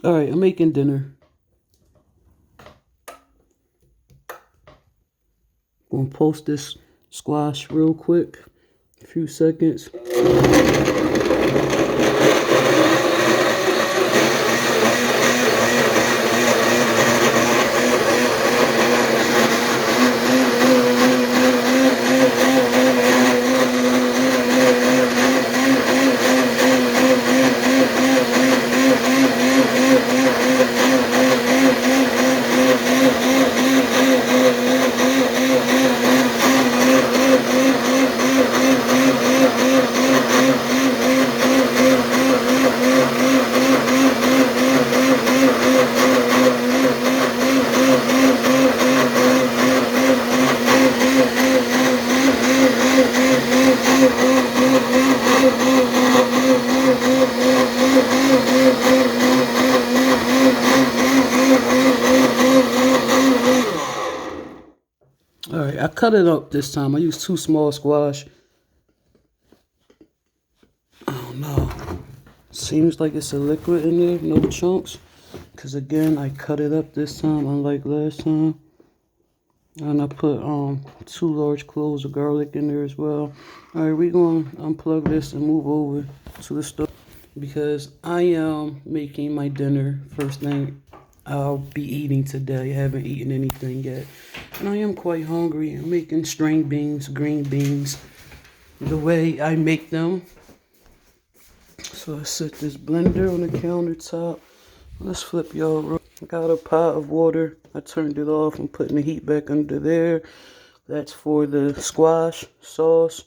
Alright, I'm making dinner. Gonna post this squash real quick. A few seconds. Alright, I cut it up this time. I used 2 small squash. Oh no. Seems like it's a liquid in there, no chunks. Because again, I cut it up this time, unlike last time. And I put 2 large cloves of garlic in there as well. Alright, we're going to unplug this and move over to the stove. Because I am making my dinner first thing I'll be eating today. I haven't eaten anything yet. And I am quite hungry. I'm making string beans, green beans, the way I make them. So I set this blender on the countertop. Let's flip y'all. I got a pot of water. I turned it off. I'm putting the heat back under there. That's for the squash sauce.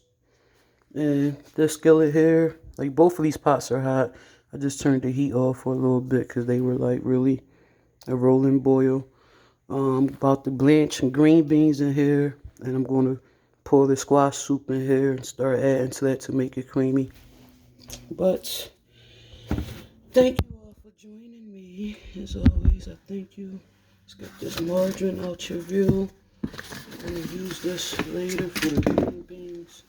And this skillet here, like both of these pots are hot. I just turned the heat off for a little bit because they were like really a rolling boil. About to blanch some green beans in here. And I'm going to pour the squash soup in here and start adding to that to make it creamy. But thank you all for joining me. As always, I thank you. Let's get this margarine out your view. I'm going to use this later for the green beans.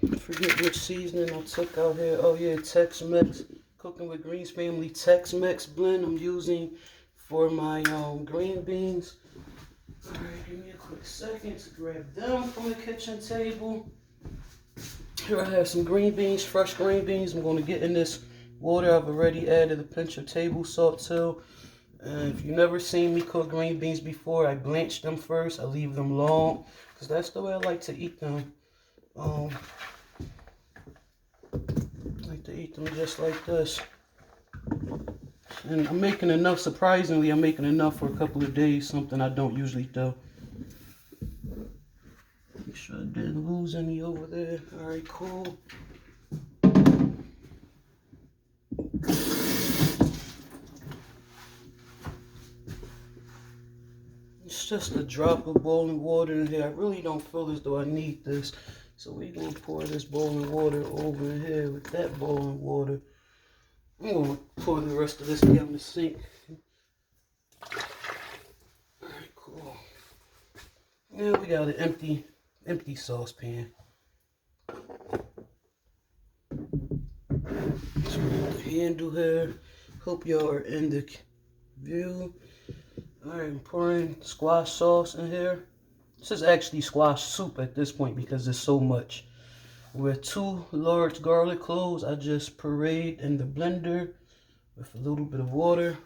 I forget which seasoning I took out here. Oh yeah, Tex-Mex. Cooking with Greens Family Tex-Mex blend I'm using for my green beans. Alright, give me a quick second to grab them from the kitchen table. Here I have some green beans, fresh green beans. I'm going to get in this water. I've already added a pinch of table salt to. And if you've never seen me cook green beans before, I blanch them first. I leave them long because that's the way I like to eat them. I like to eat them just like this. And I'm making enough, surprisingly, I'm making enough for a couple of days, something I don't usually do. Make sure I didn't lose any over there. Alright, cool. It's just a drop of boiling water in here. I really don't feel as though I need this. So we're going to pour this boiling water over in here with that boiling water. I'm going to pour the rest of this down the sink. Alright, cool. Yeah, we got an empty saucepan. So handle here. Hope y'all are in the view. Alright, I'm pouring squash sauce in here. This is actually squash soup at this point because there's so much. With 2 large garlic cloves, I just pureed in the blender with a little bit of water.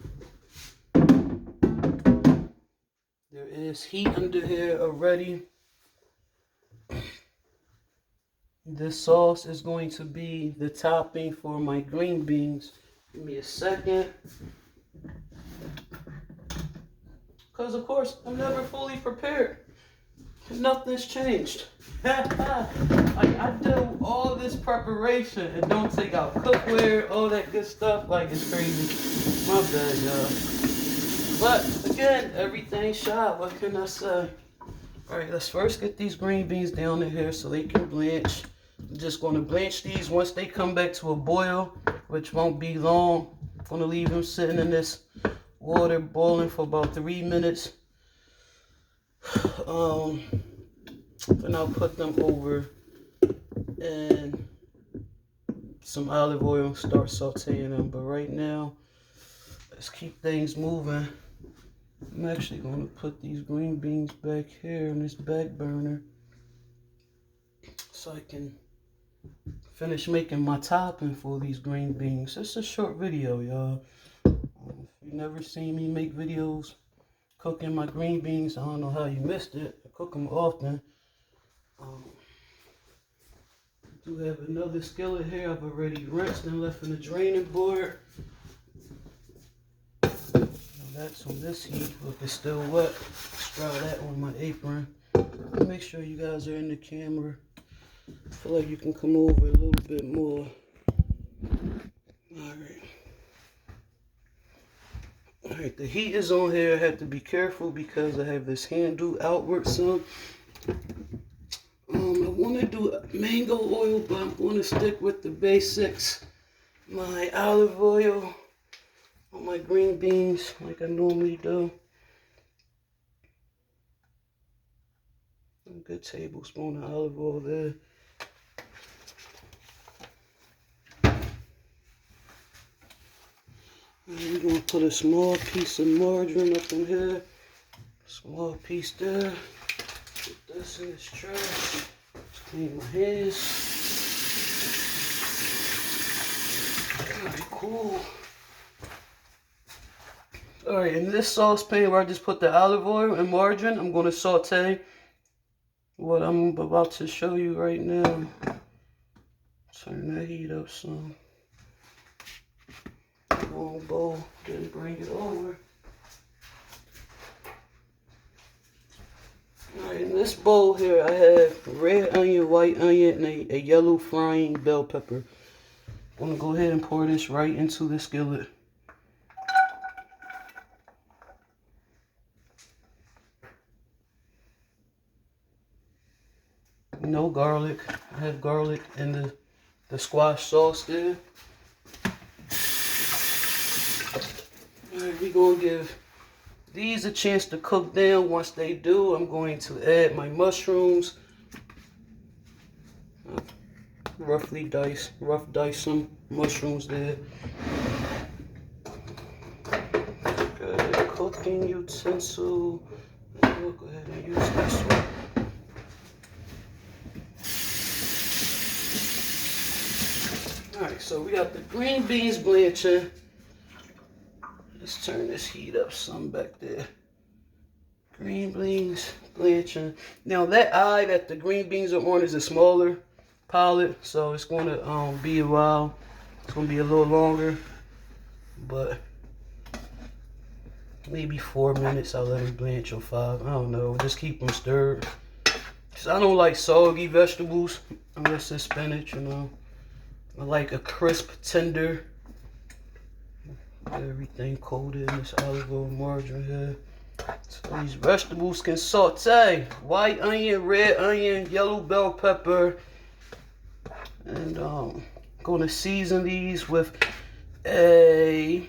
There is heat under here already. This sauce is going to be the topping for my green beans. Give me a second. Because, of course, I'm never fully prepared. Nothing's changed. I do all this preparation and don't take out cookware, all that good stuff. Like, it's crazy. My bad, y'all. But, again, everything's shot. What can I say? Alright, let's first get these green beans down in here so they can blanch. I'm just going to blanch these once they come back to a boil, which won't be long. I'm going to leave them sitting in this water boiling for about 3 minutes. Then I'll put them over in some olive oil and start sauteing them. But right now, Let's keep things moving. I'm actually going to put these green beans back here on this back burner so I can finish making my topping for these green beans. It's a short video, y'all. If you've never seen me make videos cooking my green beans, I don't know how you missed it. I cook them often. I do have another skillet here I've already rinsed and left in the draining board. That's on this heat. If it's still wet, dry that on my apron. Make sure you guys are in the camera. I feel like you can come over a little bit more. Alright, the heat is on here. I have to be careful because I have this handle outward some. I want to do mango oil, but I'm going to stick with the basics. My olive oil on my green beans like I normally do. A good tablespoon of olive oil there. And we're going to put a small piece of margarine up in here. Small piece there. Put this in this trash. Just clean my hands. Alright, cool. Alright, in this saucepan where I just put the olive oil and margarine, I'm going to saute what I'm about to show you right now. Turn that heat up some. Long bowl, then bring it over. Alright, in this bowl here I have red onion, white onion, and a yellow frying bell pepper. I'm going to go ahead and pour this right into the skillet. No garlic. I have garlic in the squash sauce there. Alright, we're going to give these a chance to cook down. Once they do, I'm going to add my mushrooms. Rough dice some mushrooms there. Good cooking utensil. We'll go ahead and use this one. Alright, so we got the green beans blanching. Let's turn this heat up some back there. Green beans blanching. Now that eye that the green beans are on is a smaller pilot, so it's going to be a while. It's going to be a little longer, but maybe 4 minutes. I'll let them blanch or 5. I don't know. Just keep them stirred. Cause I don't like soggy vegetables unless it's spinach, you know. I like a crisp, tender. Everything coated in this olive oil margarine here. So these vegetables can saute. White onion, red onion, yellow bell pepper. And going to season these with we'll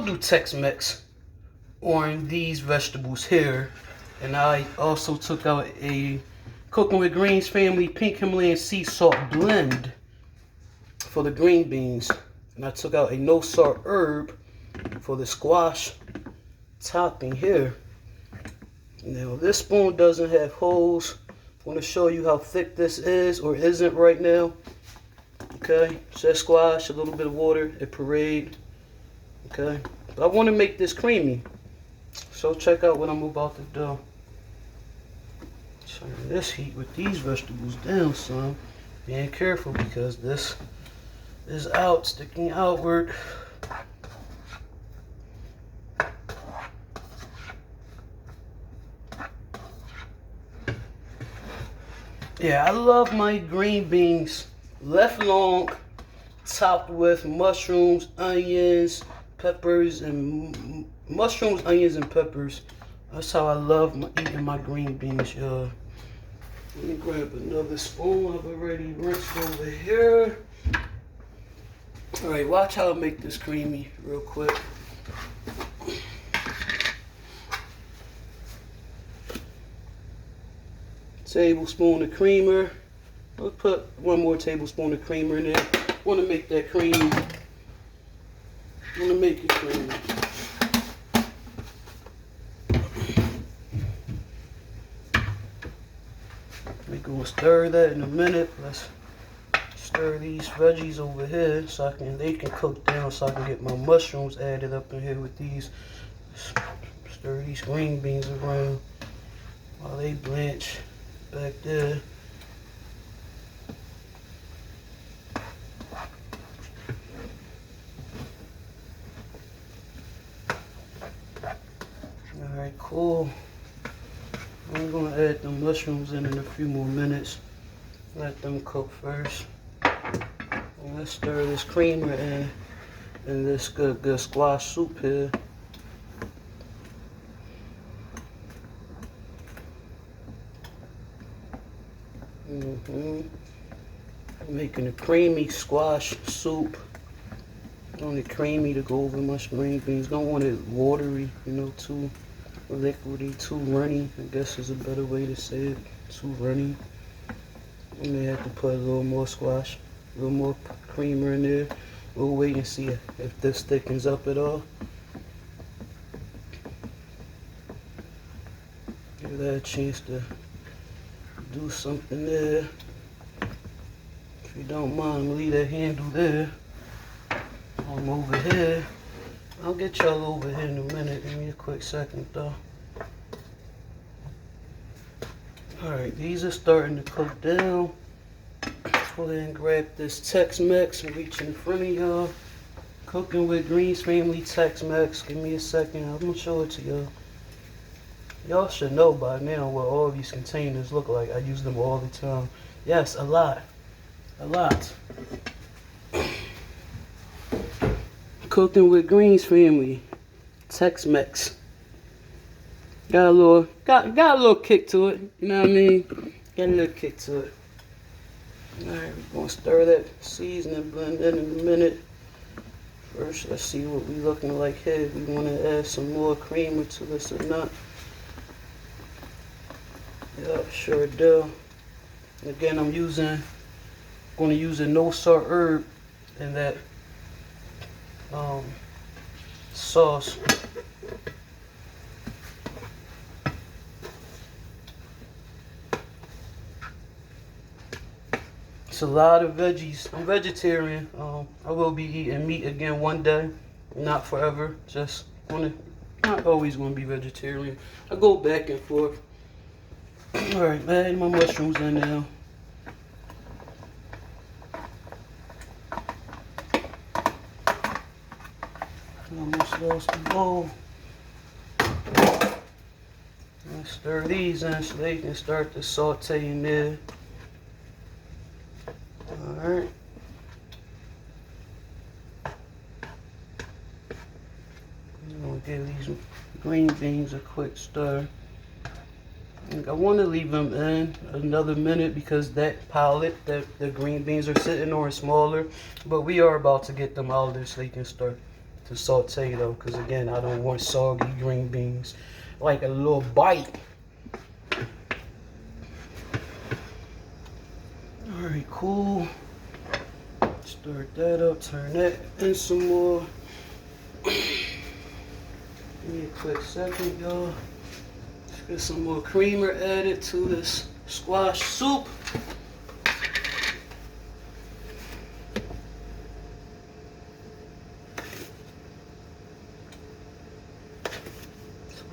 do Tex-Mex on these vegetables here. And I also took out a Cooking with Greens Family Pink Himalayan Sea Salt blend for the green beans. And I took out a no salt herb for the squash topping here. Now this spoon doesn't have holes. I want to show you how thick this is or isn't right now. Okay, so that squash, a little bit of water, a parade. Okay, but I want to make this creamy. So check out what I'm about to do. Turn this heat with these vegetables down some. Being careful because this is out, sticking outward. Yeah, I love my green beans left long, topped with mushrooms, onions, peppers, and mushrooms, onions, and peppers. That's how I love eating my green beans, y'all. Let me grab another spoon I've already rinsed over here. Alright, watch how I make this creamy real quick. Tablespoon of creamer. I'll put 1 more tablespoon of creamer in there. Want to make that creamy. I'm gonna make it creamy. We're gonna stir that in a minute. Let's stir these veggies over here so they can cook down so I can get my mushrooms added up in here with these. Stir these green beans around while they blanch back there. Alright, cool. I'm gonna add the mushrooms in a few more minutes. Let them cook first. And let's stir this creamer in this good squash soup here. Making a creamy squash soup. Only creamy to go over my green beans. Don't want it watery, you know, too liquidy, too runny. I guess is a better way to say it. Too runny. I may have to put a little more squash, a little more creamer in there. We'll wait and see if this thickens up at all. Give that a chance to do something there. If you don't mind, leave that handle there. I'm over here. I'll get y'all over here in a minute. Give me a quick second though. Alright, these are starting to cook down. Go ahead and grab this Tex-Mex and reach in front of y'all. Cooking with Greens Family Tex-Mex. Give me a second. I'm gonna show it to y'all. Y'all should know by now what all of these containers look like. I use them all the time. Yes, a lot. A lot. Cooking with Greens Family Tex-Mex. Got a little kick to it. You know what I mean? Got a little kick to it. Alright, we're gonna stir that seasoning blend in a minute. First, let's see what we looking like here. If we want to add some more creamer to this or not. Yep, sure do. Again, I'm going to use a no salt herb in that sauce. It's a lot of veggies. I'm vegetarian. I will be eating meat again one day, not forever. Not always going to be vegetarian. I go back and forth. All right, add my mushrooms in now. Almost lost the bowl. Let's stir these in so they can start to saute in there. Alright. I'm going to give these green beans a quick stir. I want to leave them in another minute because that palette that the green beans are sitting on is smaller. But we are about to get them out of there so they can start to saute though. Because again, I don't want soggy green beans. Like a little bite. Alright, cool. Stir that up, turn that in some more. Give me a quick second, y'all. Let's get some more creamer added to this squash soup.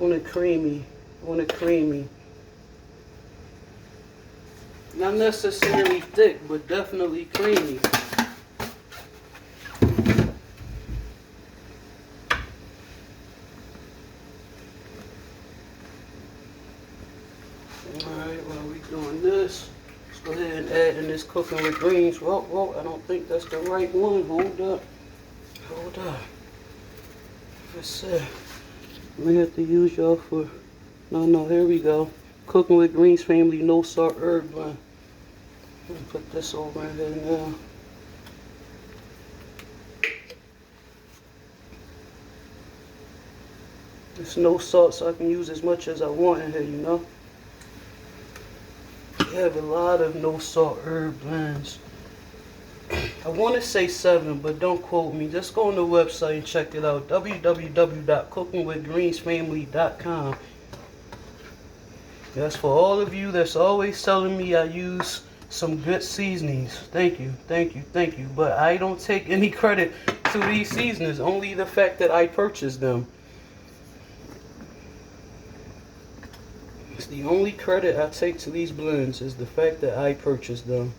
I want it creamy. Not necessarily thick, but definitely creamy. Alright, while we doing this, let's go ahead and add in this cooking with greens. Whoa, I don't think that's the right one. Hold up. Let's see. We have to use y'all for, no, here we go. Cooking with Greens Family no salt herb blend. Put this over in there now. There's no salt, so I can use as much as I want in here, you know. We have a lot of no salt herb blends. I want to say 7, but don't quote me. Just go on the website and check it out. www.cookingwithgreensfamily.com. That's for all of you that's always telling me I use some good seasonings. Thank you, thank you, thank you. But I don't take any credit to these seasonings, only the fact that I purchased them. It's the only credit I take to these blends is the fact that I purchased them.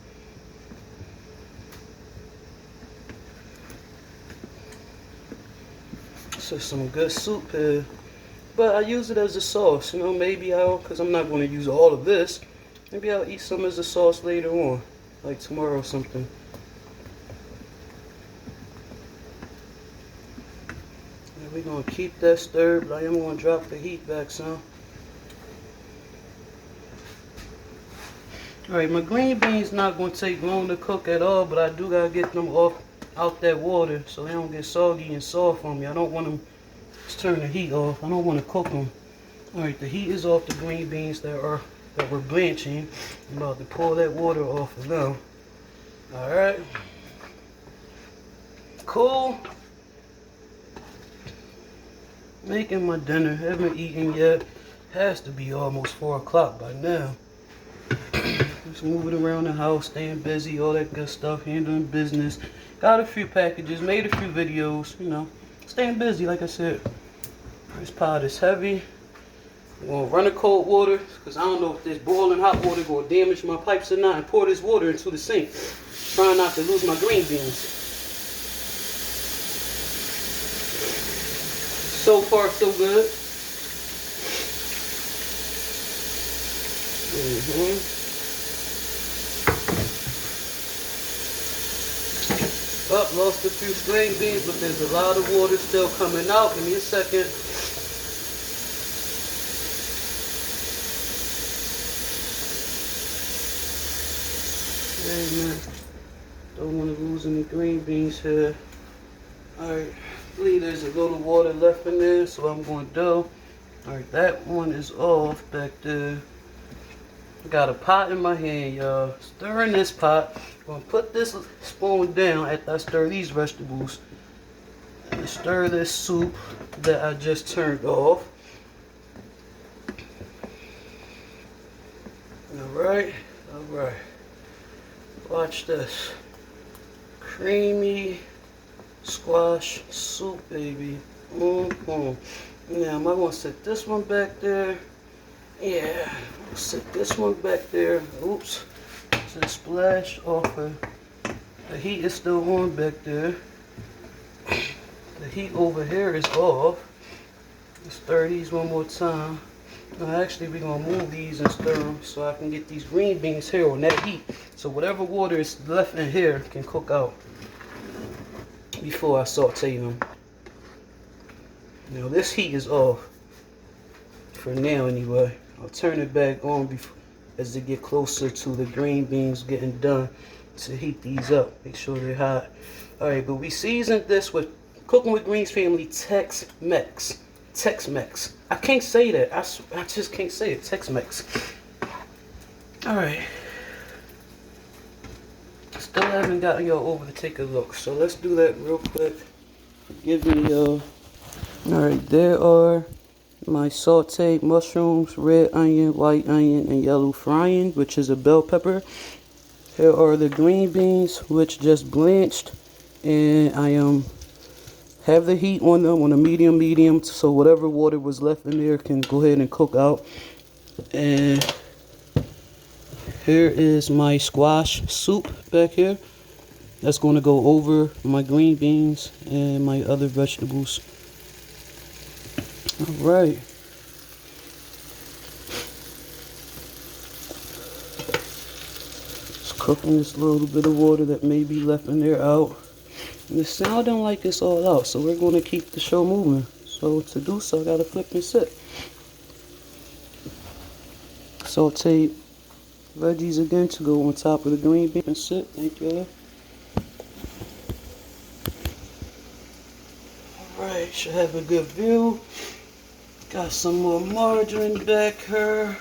So some good soup here. But I use it as a sauce, you know, maybe because I'm not going to use all of this. Maybe I'll eat some as a sauce later on, like tomorrow or something. And we're going to keep that stirred, but I am going to drop the heat back some. Alright, my green beans not going to take long to cook at all, but I do got to get them out that water so they don't get soggy and soft on me. I don't want them to turn the heat off. I don't want to cook them. Alright, the heat is off the green beans that were blanching. I'm about to pour that water off of them. Alright. Cool. Making my dinner. Haven't eaten yet. Has to be almost 4 o'clock by now. Just moving around the house, staying busy, all that good stuff, handling business. Got a few packages, made a few videos, you know. Staying busy, like I said. This pot is heavy. I'm going to run the cold water, because I don't know if this boiling hot water going to damage my pipes or not, and pour this water into the sink. Trying not to lose my green beans. So far, so good. Lost a few string beans, but there's a lot of water still coming out. Give me a second. Hey man, don't want to lose any green beans here. Alright, I believe there's a little water left in there, so I'm going to do. Alright, that one is off back there. I got a pot in my hand, y'all. Stirring this pot. I'm going to put this spoon down after I stir these vegetables. And stir this soup that I just turned off. Alright, alright. Watch this. Creamy squash soup, baby. Now, am I going to set this one back there? Yeah, I'll set this one back there. Oops. So splash off of the heat is still on back there. The heat over here is off. Let's stir these one more time. Now actually we're going to move these and stir them so I can get these green beans here on that heat. So whatever water is left in here can cook out before I saute them. Now this heat is off. For now anyway. I'll turn it back on before, as they get closer to the green beans getting done to heat these up. Make sure they're hot. Alright, but we seasoned this with Cooking with Greens Family Tex-Mex. Tex-Mex. I can't say that. I just can't say it. Tex-Mex. Alright. Still haven't gotten y'all over to take a look. So let's do that real quick. Give me y'all. Alright, there are my sauteed mushrooms, red onion, white onion, and yellow frying, which is a bell pepper. Here are the green beans, which just blanched, and I have the heat on them on a medium, so whatever water was left in there can go ahead and cook out. And here is my squash soup back here. That's going to go over my green beans and my other vegetables. Alright. Just cooking this little bit of water that may be left in there out. And it's sounding like it's all out, so we're going to keep the show moving. So to do so, I got to flip and sit. Saute veggies again to go on top of the green beans and sit. Thank you. Alright, should have a good view. Got some more margarine back here.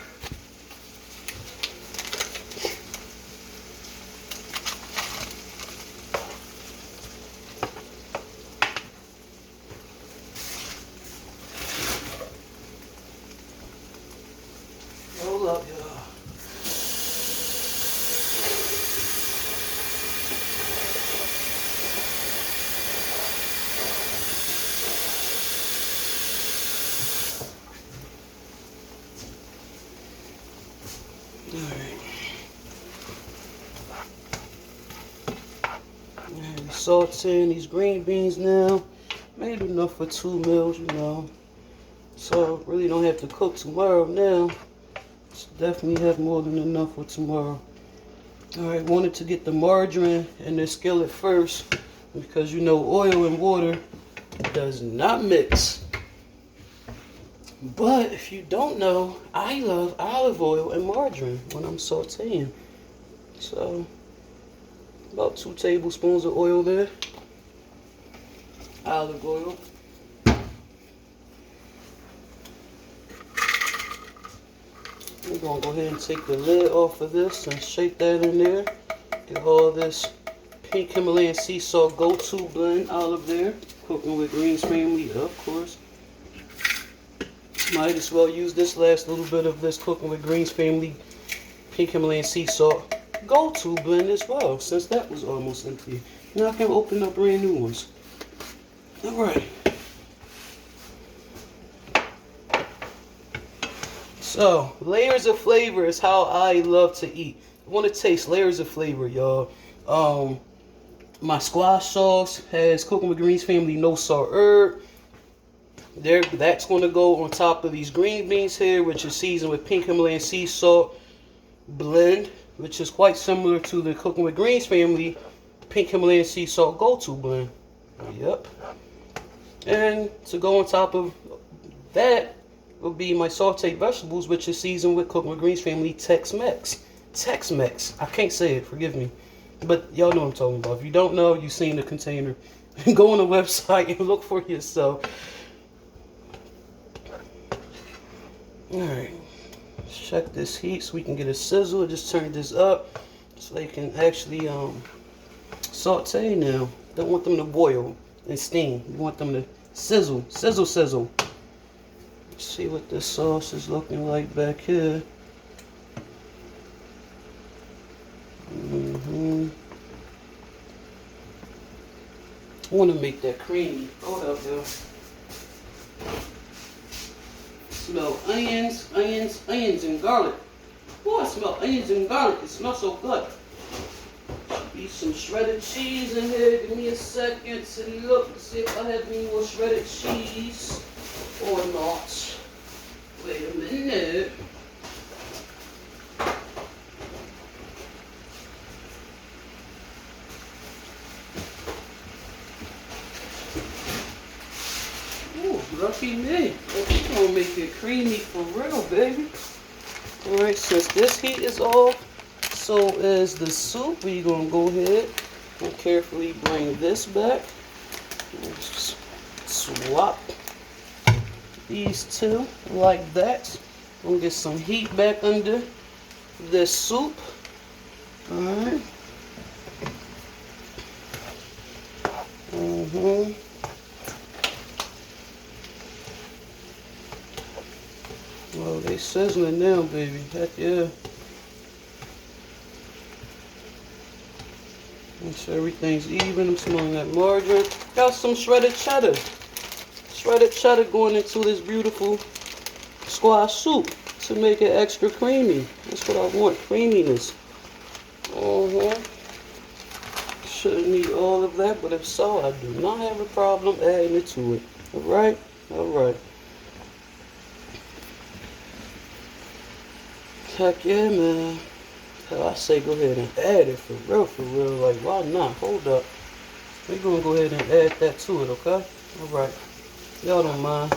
Sauteing these green beans now. Made enough for 2 meals, you know. So really don't have to cook tomorrow now. Definitely have more than enough for tomorrow. Alright, wanted to get the margarine in the skillet first because you know oil and water does not mix. But if you don't know, I love olive oil and margarine when I'm sauteing. So about 2 tablespoons of oil there. Olive oil. We're going to go ahead and take the lid off of this and shake that in there. Get all this pink Himalayan sea salt go-to blend out of there. Cooking with Greens Family, of course. Might as well use this last little bit of this Cooking with Greens Family pink Himalayan sea salt go-to blend as well, since that was almost empty. Now I can open up brand new ones. Alright. So, layers of flavor is how I love to eat. I want to taste layers of flavor, y'all. My squash sauce has Cooking with Greens Family no salt herb. That's going to go on top of these green beans here, which is seasoned with pink Himalayan sea salt blend, which is quite similar to the Cooking with Greens Family pink Himalayan sea salt go-to blend. Yep. And to go on top of that will be my sauteed vegetables, which is seasoned with Cooking with Greens Family Tex-Mex. Tex-Mex. I can't say it, forgive me. But y'all know what I'm talking about. If you don't know, you've seen the container. Go on the website and look for yourself. Alright. Check this heat so we can get a sizzle. Just turn this up so they can actually saute now. Don't want them to boil and steam. You want them to sizzle. Sizzle, sizzle. Let's see what this sauce is looking like back here. I want to make that creamy. Hold up, yo. Smell onions, onions, onions, and garlic. Oh, I smell onions and garlic. It smells so good. Be some shredded cheese in here. Give me a second to look, see if I have any more shredded cheese or not. Wait a minute. Ooh, lucky me. We're gonna make it creamy for real, baby. Alright, since this heat is off, so is the soup. We're gonna go ahead and carefully bring this back. Just swap these two like that. We'll get some heat back under this soup. Alright. Well, they sizzling now, baby. Heck yeah. Make sure everything's even. I'm smelling that margarine. Got some shredded cheddar. Shredded cheddar going into this beautiful squash soup to make it extra creamy. That's what I want, creaminess. Shouldn't need all of that, but if so, I do not have a problem adding it to it. Alright? Alright. Heck yeah, man. Hell, I say go ahead and add it for real. Like, why not? Hold up. We're gonna go ahead and add that to it, okay? Alright. Y'all don't mind.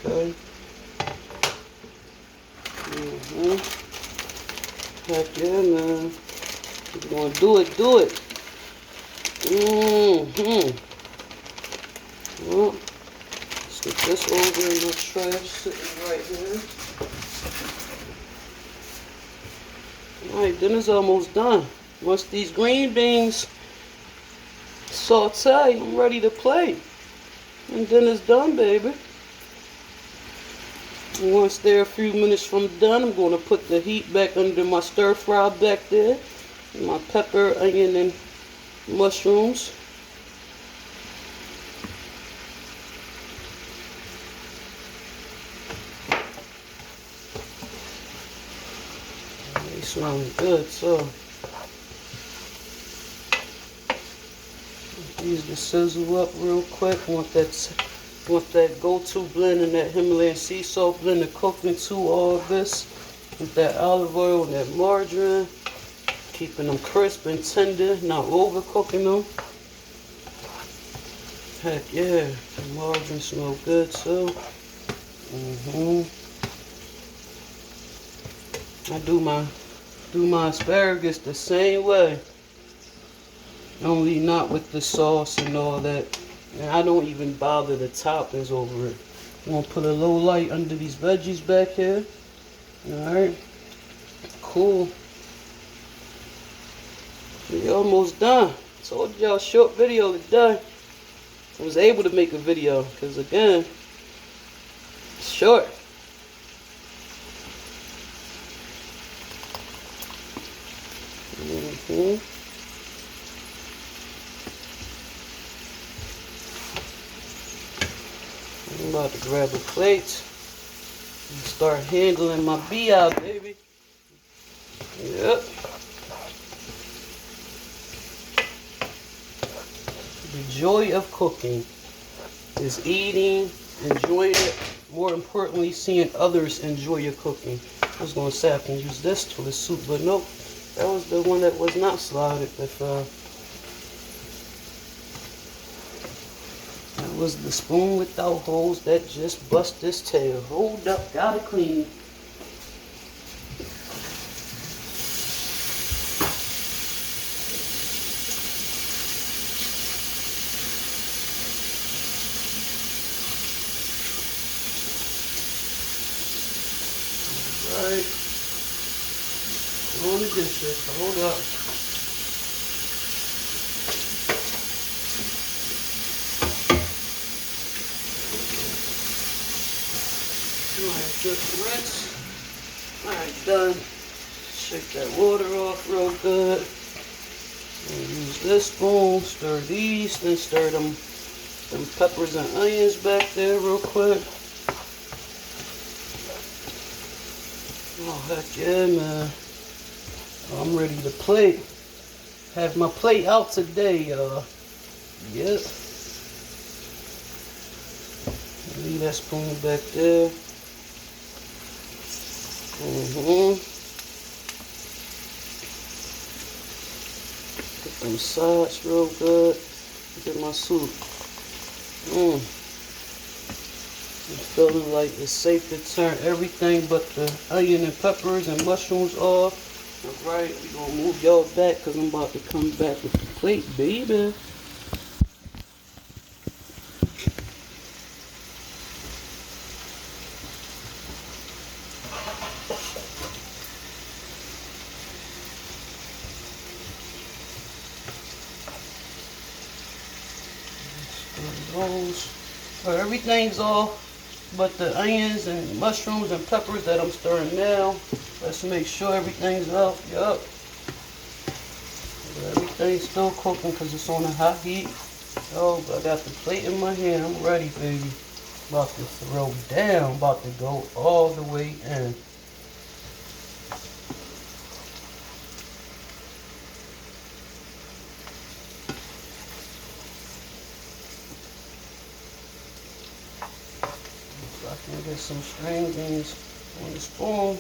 Okay. Heck yeah, man. We're gonna do it. Well, stick this over in the trash sitting right here. Alright, dinner's almost done. Once these green beans saute, I'm ready to play. And dinner's done, baby. And once they're a few minutes from done, I'm going to put the heat back under my stir fry back there. And my pepper, onion, and mushrooms. They smelling good too. These to sizzle up real quick. Want that go-to blend and that Himalayan sea salt blend to cook into all of this. With that olive oil and that margarine. Keeping them crisp and tender, not overcooking them. Heck yeah, the margarine smells good too. I do my asparagus the same way. Only not with the sauce and all that. And I don't even bother the toppings over it. I'm gonna put a little light under these veggies back here. Alright. Cool. We almost done. Told y'all short video today. I was able to make a video because again, it's short. I'm about to grab a plate and start handling my bee out, baby. Yep. The joy of cooking is eating, enjoying it, more importantly, seeing others enjoy your cooking. I was going to say I can use this for the soup, but nope. That was the one that was not slotted. That was the spoon without holes that just bust this tail. Hold up, gotta clean it. Alright. On the dishes. Hold up. Alright, just rinse. Alright, done. Shake that water off real good. And use this spoon. Stir these. Then stir them peppers and onions back there real quick. Oh, heck yeah, man. I'm ready to plate. Have my plate out today, y'all. Yep. Leave that spoon back there. Get them sides real good. Look at my soup. I'm feeling like it's safe to turn everything but the onion and peppers and mushrooms off. Alright, we're going to move y'all back because I'm about to come back with the plate, baby. So everything's off but the onions and mushrooms and peppers that I'm stirring now. Let's make sure everything's up. Yup. Everything's still cooking because it's on a hot heat. Oh, I got the plate in my hand. I'm ready, baby. About to throw down. About to go all the way in. So I can get some string beans on the spoon.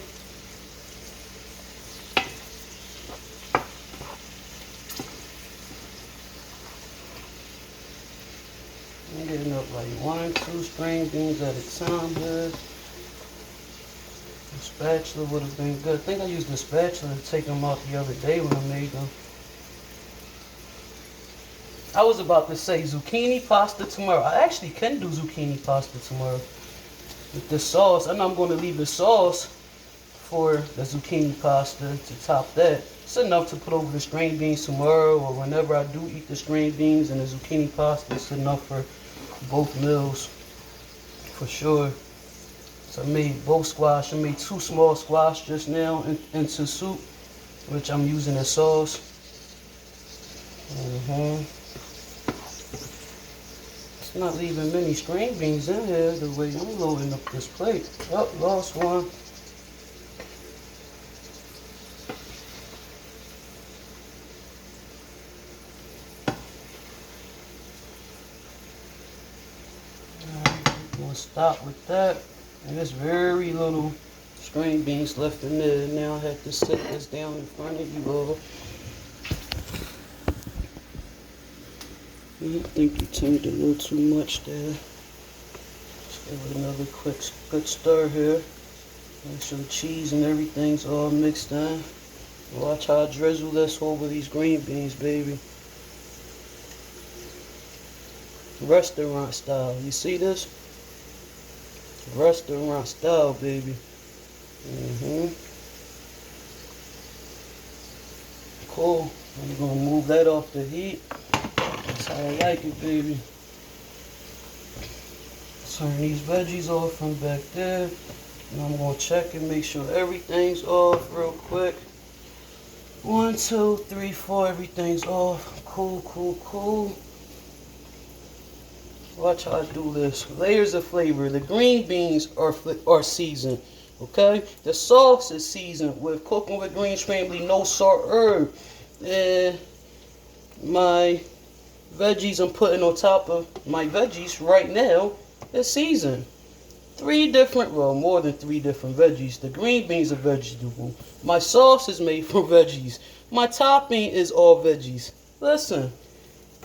I'm getting up like 1 or 2 string beans at a time here. The spatula would have been good. I think I used the spatula to take them out the other day when I made them. I was about to say zucchini pasta tomorrow. I actually can do zucchini pasta tomorrow. With the sauce, I know I'm going to leave the sauce for the zucchini pasta to top that. It's enough to put over the string beans tomorrow or whenever I do eat the string beans and the zucchini pasta. It's enough for both meals, for sure. So I made both squash. I made 2 small squash just now into soup, which I'm using as sauce. It's not leaving many string beans in here the way I'm loading up this plate. Oh, lost one. gonna stop with that. And there's very little string beans left in there. Now I have to set this down in front of you all. I think you turned a little too much there. Let's give it another quick good stir here. Make sure the cheese and everything's all mixed in. Watch how I drizzle this over these green beans, baby. Restaurant style. You see this? Restaurant style, baby. Cool. I'm gonna move that off the heat. That's how I like it, baby. Turn these veggies off from back there. And I'm gonna check and make sure everything's off real quick. 1, 2, 3, 4, everything's off. Cool, cool, cool. Watch how I do this. Layers of flavor. The green beans are seasoned. Okay? The sauce is seasoned with Cooking with Greens family, no salt herb. And my veggies I'm putting on top of my veggies right now is seasoned. More than 3 different veggies. The green beans are vegetable. My sauce is made from veggies. My topping is all veggies. Listen,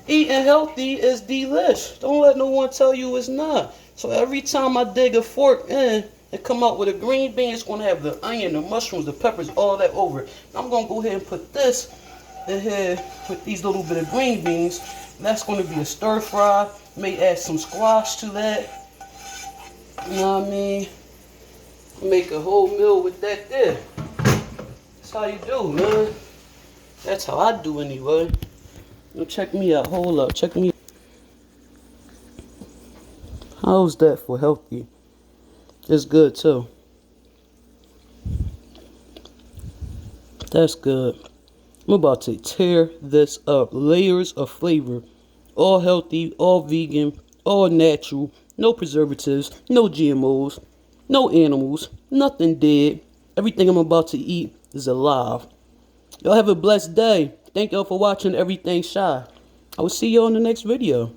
eating healthy is delish. Don't let no one tell you it's not. So every time I dig a fork in and come out with a green bean, it's going to have the onion, the mushrooms, the peppers, all that over it. I'm going to go ahead and put this in here with these little bit of green beans. And that's going to be a stir fry. May add some squash to that. You know what I mean? Make a whole meal with that there. That's how you do, man. That's how I do anyway. Now check me out. Hold up. Check me out. How's that for healthy? It's good too. That's good. I'm about to tear this up. Layers of flavor. All healthy, all vegan, all natural. No preservatives, no GMOs, no animals, nothing dead. Everything I'm about to eat is alive. Y'all have a blessed day. Thank y'all for watching Everything Shy. I will see you on the next video.